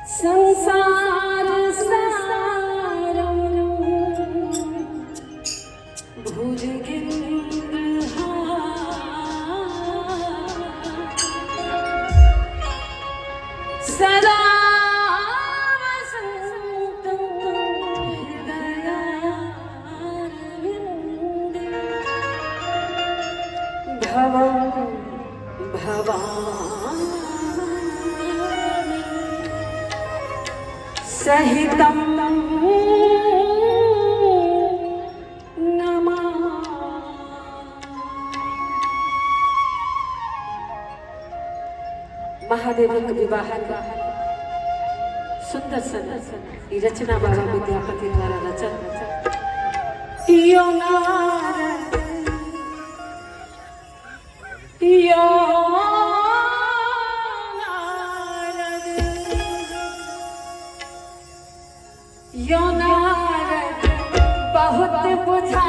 संसार सारम भुजगेन्द्र सदा वसन्तं हृदयारविन्दे भवं भवामि सहितं महादेव विवाह सुंदर सन रचना बाबा विद्यापति द्वारा रचन यो नारद यो नारद यो नारद बहुत बुझा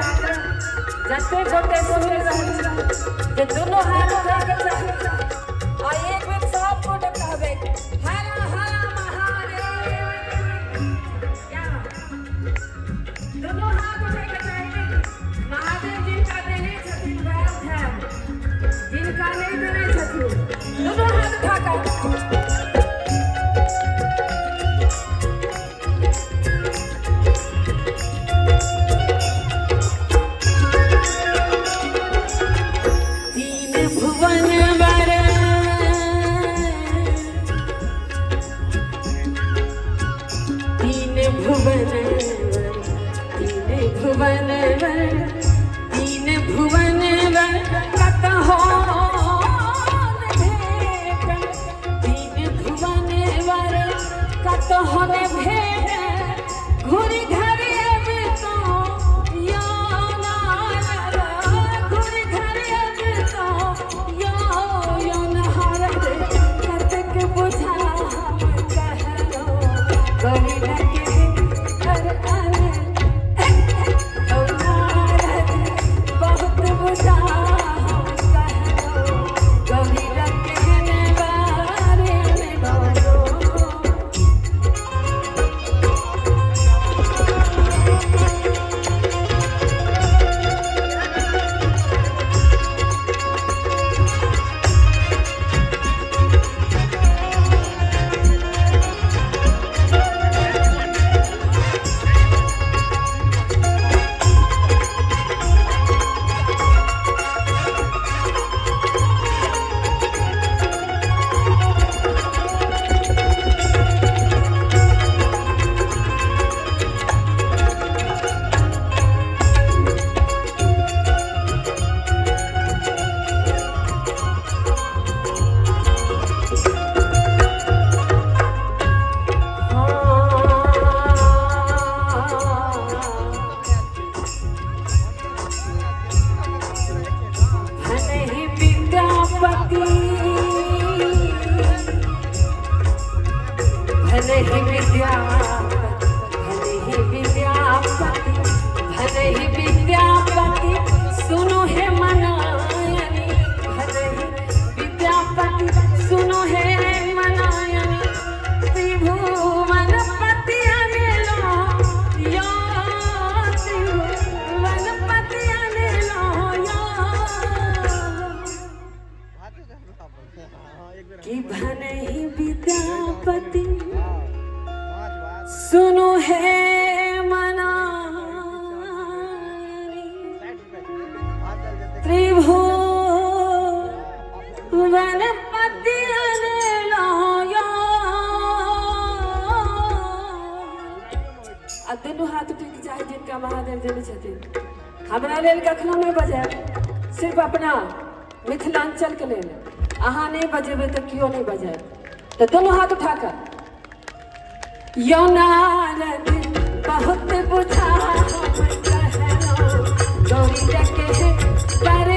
जते गोटे सुन जे दोनों हाथ उठा के चाहे आ एक बेर सब गोटे कहबे हर हर महादेव क्या दोनों हाथ उठा के चाहे महादेव जिनका देने छथिन वैर ध्यान जिनका नहीं देने छथिन दोनों हाथ उठा के तीन भुवन कतहो तीन भुवन कतहो भेट घुरी घरी अब तो यो नारद घुरी घरी अब तो यो भले ही विद्यापति भले ही विद्यापति सुनो है मनायनी भले ही विद्यापति सुनो है मनायनी त्रिभुवनपति अनिलो यो त्रिभुवनपति अनिलो यो कि भले ही विद्यापति सुनो है मनानी त्रिभुवनपति अनिलो यो आ दुनू हाथ उठे के चाहे जिनका महादेव देने छथिन हमरा लेल कखनो नहीं बजाय सिर्फ अपना मिथिलांचल के लेल अहाँ नहीं बजेबै तो क्यों नहीं बजाय तो दोनों हाथ उठाकर यो नारद बहुत बुझा हम कहलो गौरी डके करे